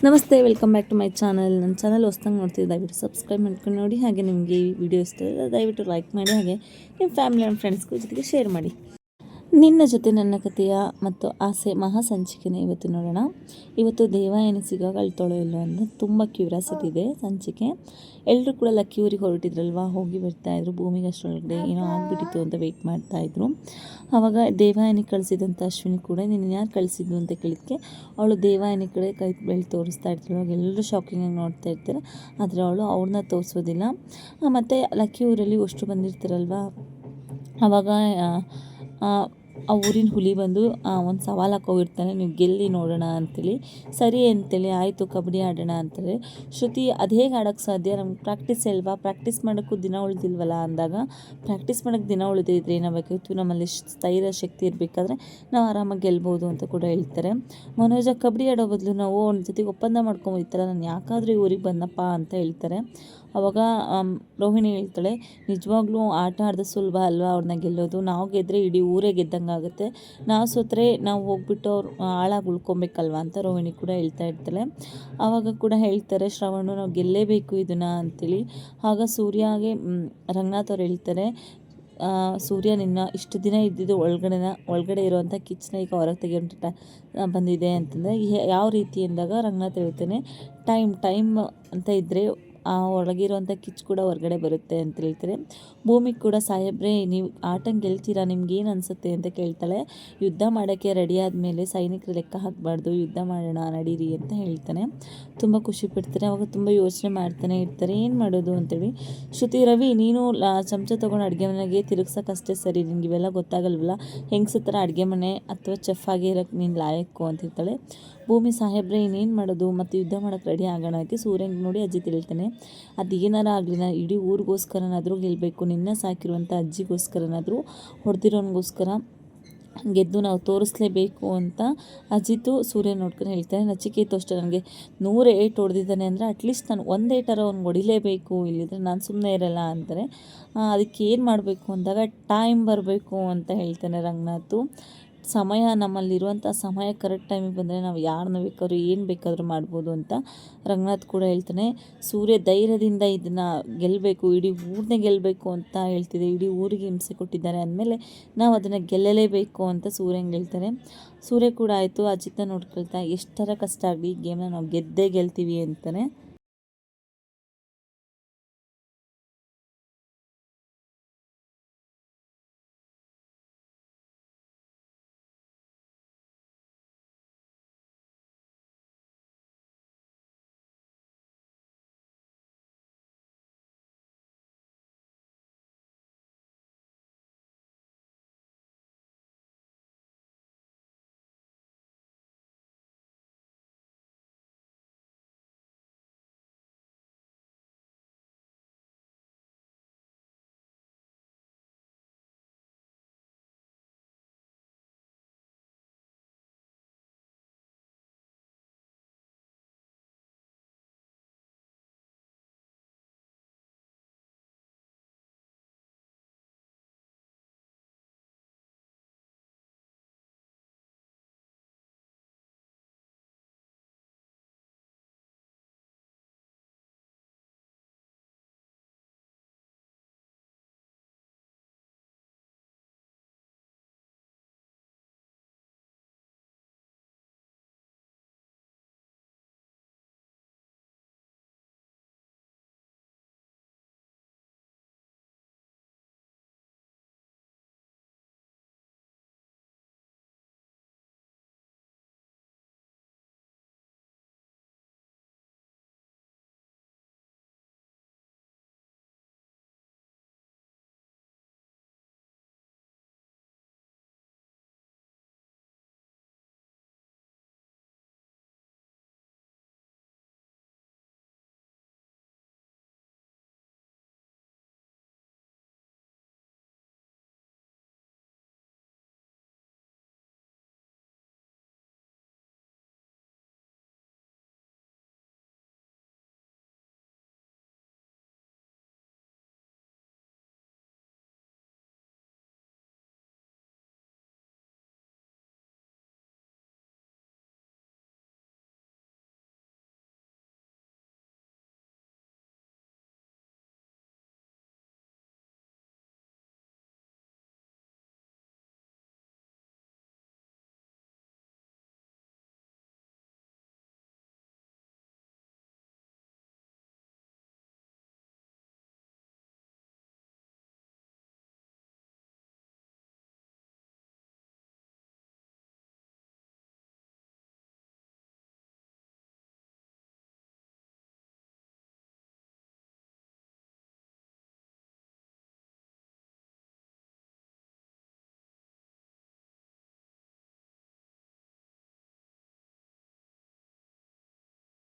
ನಮಸ್ತೆ, welcome back to my channel. ನನ್ನ channel ಹೊಸ್ದಂಗೆ ನೋಡ್ತಿದ್ದೆ, ದಯವಿಟ್ಟು ಸಬ್ಸ್ಕ್ರೈಬ್ ಮಾಡ್ಕೊಂಡು ನೋಡಿ. ಹಾಗೆ ನಿಮಗೆ ಈ ವಿಡಿಯೋ ಇಷ್ಟ ಆದರೆ ದಯವಿಟ್ಟು ಲೈಕ್ ಮಾಡಿ, ಹಾಗೆ ನಿಮ್ಮ ಫ್ಯಾಮಿಲಿ ಆ್ಯಂಡ್ ಫ್ರೆಂಡ್ಸ್ಗಳ ಜೊತೆಗೆ ಶೇರ್ ಮಾಡಿ. ನಿನ್ನ ಜೊತೆ ನನ್ನ ಕಥೆಯ ಮತ್ತು ಆಸೆ ಮಹಾ ಸಂಚಿಕೆನ ಇವತ್ತು ನೋಡೋಣ. ಇವತ್ತು ದೇವಯಾನಿ ಸಿಗಾಕೊಳ್ತಾಳೋ ಇಲ್ಲೋ ಅಂದರೆ ತುಂಬ ಕ್ಯೂರಿಯಾಸಿಟಿ ಇದೆ ಸಂಚಿಕೆ. ಎಲ್ಲರೂ ಕೂಡ ಲಕ್ಕಿ ಊರಿಗೆ ಹೊರಟಿದ್ರಲ್ವ, ಹೋಗಿ ಬರ್ತಾಯಿದ್ರು. ಭೂಮಿಗೆ ಅಷ್ಟರೊಳಗಡೆ ಏನೋ ಆಗಿಬಿಟ್ಟಿತ್ತು ಅಂತ ವೆಯ್ಟ್ ಮಾಡ್ತಾಯಿದ್ರು. ಆವಾಗ ದೇವಯಾನಿ ಕಳಿಸಿದಂಥ ಅಶ್ವಿನಿ ಕೂಡ ನೀನು ಯಾರು ಕಳಿಸಿದ್ದು ಅಂತ ಕೇಳಿದಕ್ಕೆ ಅವಳು ದೇವಯಾನಿ ಕಡೆ ಕೈ ಬೆಳೆ ತೋರಿಸ್ತಾ ಇರ್ತಾಳೆ. ಅವಾಗ ಎಲ್ಲರೂ ಶಾಕಿಂಗಾಗಿ ನೋಡ್ತಾ ಇರ್ತಾರೆ. ಆದರೆ ಅವಳು ಅವ್ರನ್ನ ತೋರಿಸೋದಿಲ್ಲ. ಮತ್ತು ಲಕ್ಕಿ ಊರಲ್ಲಿ ಅಷ್ಟು ಬಂದಿರ್ತಾರಲ್ವ, ಆವಾಗ ಆ ಊರಿನ ಹುಲಿ ಬಂದು ಒಂದು ಸವಾಲು ಹಾಕೋಗಿರ್ತಾನೆ, ನೀವು ಗೆಲ್ಲಿ ನೋಡೋಣ ಅಂತೇಳಿ. ಸರಿ ಅಂತೇಳಿ ಆಯಿತು ಕಬಡ್ಡಿ ಆಡೋಣ ಅಂತಾರೆ. ಶ್ರುತಿ ಅದು ಹೇಗೆ ಆಡೋಕ್ಕೆ ಸಾಧ್ಯ, ನಮ್ಗೆ ಪ್ರಾಕ್ಟೀಸ್ ಅಲ್ವಾ, ಪ್ರಾಕ್ಟೀಸ್ ಮಾಡೋಕ್ಕೂ ದಿನ ಉಳಿದಿಲ್ವಲ್ಲ ಅಂದಾಗ, ಪ್ರಾಕ್ಟೀಸ್ ಮಾಡೋಕ್ಕೆ ದಿನ ಉಳಿದಿದ್ರೆ ಏನಾಗಬೇಕಿತ್ತು, ನಮ್ಮಲ್ಲಿ ಸ್ಥೈರ್ಯ ಶಕ್ತಿ ಇರಬೇಕಾದ್ರೆ ನಾವು ಆರಾಮಾಗಿ ಗೆಲ್ಬೋದು ಅಂತ ಕೂಡ ಹೇಳ್ತಾರೆ. ಮನೋಜ ಕಬಡ್ಡಿ ಆಡೋ ಬದಲು ನಾವು ಅವ್ನ ಜೊತೆಗೆ ಒಪ್ಪಂದ ಮಾಡ್ಕೊಂಡು ಈ ಥರ ನಾನು ಯಾಕಾದರೂ ಈ ಊರಿಗೆ ಬಂದಪ್ಪ ಅಂತ ಹೇಳ್ತಾರೆ. ಆವಾಗ ರೋಹಿಣಿ ಹೇಳ್ತಾಳೆ, ನಿಜವಾಗ್ಲೂ ಆಟ ಆಡಿದ್ರೆ ಸುಲಭ ಅಲ್ವಾ ಅವ್ರನ್ನ ಗೆಲ್ಲೋದು, ನಾವು ಗೆದ್ದರೆ ಇಡೀ ಊರೇ ಗೆದ್ದಂಗೆ ಆಗುತ್ತೆ, ನಾವು ಸೋತ್ರೆ ನಾವು ಹೋಗ್ಬಿಟ್ಟು ಅವ್ರು ಹಾಳಾಗಿ ಉಳ್ಕೊಬೇಕಲ್ವ ಅಂತ ರೋಹಿಣಿ ಕೂಡ ಹೇಳ್ತಾ ಇರ್ತಾಳೆ. ಆವಾಗ ಕೂಡ ಹೇಳ್ತಾರೆ ಶ್ರವಣು, ನಾವು ಗೆಲ್ಲೇಬೇಕು ಇದನ್ನು ಅಂತೇಳಿ. ಆಗ ಸೂರ್ಯಗೆ ರಂಗನಾಥ್ ಅವ್ರು ಹೇಳ್ತಾರೆ, ಸೂರ್ಯ ನಿನ್ನ ಇಷ್ಟು ದಿನ ಇದ್ದಿದ್ದು ಒಳಗಡೆ ಇರುವಂಥ ಕಿಚ್ಚನ್ನ ಈಗ ಹೊರಗೆ ತೆಗೆಯುವಂಥ ಬಂದಿದೆ ಅಂತಂದರೆ ಯಾವ ರೀತಿ ಎಂದಾಗ ರಂಗನಾಥ್ ಹೇಳ್ತಾನೆ, ಟೈಮ್ ಅಂತ ಇದ್ದರೆ ಆ ಒಳಗಿರುವಂಥ ಕಿಚ್ಚು ಕೂಡ ಹೊರಗಡೆ ಬರುತ್ತೆ ಅಂತ ಹೇಳ್ತಾರೆ. ಭೂಮಿಗೆ ಕೂಡ ಸಾಹೇಬ್ರೆ ನೀವು ಆಟಂಗೆ ಗೆಲ್ತೀರಾ, ನಿಮ್ಗೇನು ಅನಿಸುತ್ತೆ ಅಂತ ಕೇಳ್ತಾಳೆ. ಯುದ್ಧ ಮಾಡೋಕ್ಕೆ ರೆಡಿ ಆದಮೇಲೆ ಸೈನಿಕರು ಲೆಕ್ಕ ಹಾಕಬಾರ್ದು, ಯುದ್ಧ ಮಾಡೋಣ ನಡೀರಿ ಅಂತ ಹೇಳ್ತಾನೆ. ತುಂಬ ಖುಷಿ ಪಡ್ತಾರೆ. ಅವಾಗ ತುಂಬ ಯೋಚನೆ ಮಾಡ್ತಾನೆ ಇರ್ತಾರೆ, ಏನು ಮಾಡೋದು ಅಂತೇಳಿ. ಶ್ರುತಿ, ರವಿ ನೀನು ಚಮಚ ತೊಗೊಂಡು ಅಡುಗೆ ಮನೆಗೆ ತಿರುಗ್ಸೋಕ್ಕಷ್ಟೇ ಸರಿ, ನಿಂಗೆ ಇವೆಲ್ಲ ಗೊತ್ತಾಗಲ್ವಲ್ಲ, ಹೆಂಗಸ ಥರ ಅಡುಗೆ ಮನೆ ಅಥವಾ ಚೆಫ್ ಆಗಿ ಇರೋಕ್ಕೆ ನೀನು ಲಾಯಕ್ಕು ಅಂತಿರ್ತಾಳೆ. ಭೂಮಿ, ಸಾಹೇಬ್ರೆ ಇನ್ನೇನು ಮಾಡೋದು, ಮತ್ತು ಯುದ್ಧ ಮಾಡೋಕ್ಕೆ ರೆಡಿ ಆಗೋಣ ಅಂತ ಸೂರ್ಯಂಗೆ ನೋಡಿ ಅಜ್ಜಿ ಹೇಳ್ತಾನೆ, ಅದು ಏನಾರ ಆಗಲಿ ನಾ ಇಡೀ ಊರಿಗೋಸ್ಕರನಾದರೂ ಗೆಲ್ಲಬೇಕು, ನಿನ್ನ ಸಾಕಿರುವಂಥ ಅಜ್ಜಿಗೋಸ್ಕರನಾದರೂ ಹೊಡೆದಿರೋನಿಗೋಸ್ಕರ ಗೆದ್ದು ನಾವು ತೋರಿಸ್ಲೇಬೇಕು ಅಂತ ಅಜಿತು ಸೂರ್ಯ ನೋಡ್ಕೊಂಡು ಹೇಳ್ತಾನೆ. ನಚಿಕೇತು ಅಷ್ಟೇ, ನನಗೆ 100 ಏಟು ಹೊಡೆದಿದ್ದಾನೆ ಅಂದರೆ ಅಟ್ಲೀಸ್ಟ್ ನಾನು 1 ಏಟಾರ ಅವ್ನಿಗೆ ಹೊಡಿಲೇಬೇಕು, ಇಲ್ಲಿದ್ರೆ ನಾನು ಸುಮ್ಮನೆ ಇರಲ್ಲ ಅಂತಾರೆ. ಅದಕ್ಕೆ ಏನು ಮಾಡಬೇಕು ಅಂದಾಗ ಟೈಮ್ ಬರಬೇಕು ಅಂತ ಹೇಳ್ತಾನೆ ರಂಗನಾಥು. ಸಮಯ, ನಮ್ಮಲ್ಲಿರುವಂಥ ಸಮಯ ಕರೆಕ್ಟ್ ಟೈಮಿಗೆ ಬಂದರೆ ನಾವು ಯಾರನ್ನ ಬೇಕಾದ್ರೂ ಏನು ಬೇಕಾದರೂ ಮಾಡ್ಬೋದು ಅಂತ ರಂಗನಾಥ್ ಕೂಡ ಹೇಳ್ತಾನೆ. ಸೂರ್ಯ ಧೈರ್ಯದಿಂದ ಇದನ್ನು ಗೆಲ್ಲಬೇಕು, ಇಡೀ ಊರನ್ನೇ ಗೆಲ್ಲಬೇಕು ಅಂತ ಹೇಳ್ತಿದೆ. ಇಡೀ ಊರಿಗೆ ಹಿಂಸೆ ಕೊಟ್ಟಿದ್ದಾರೆ ಅಂದಮೇಲೆ ನಾವು ಅದನ್ನು ಗೆಲ್ಲಲೇಬೇಕು ಅಂತ ಸೂರ್ಯಂಗೆ ಹೇಳ್ತಾರೆ. ಸೂರ್ಯ ಕೂಡ ಆಯಿತು ಅಜಿತ ನೋಡ್ಕೊಳ್ತಾ, ಎಷ್ಟರ ಕಷ್ಟ ಆಗಲಿ ಈ ಗೇಮ್ನ ನಾವು ಗೆದ್ದೇ ಗೆಲ್ತೀವಿ ಅಂತಾನೆ.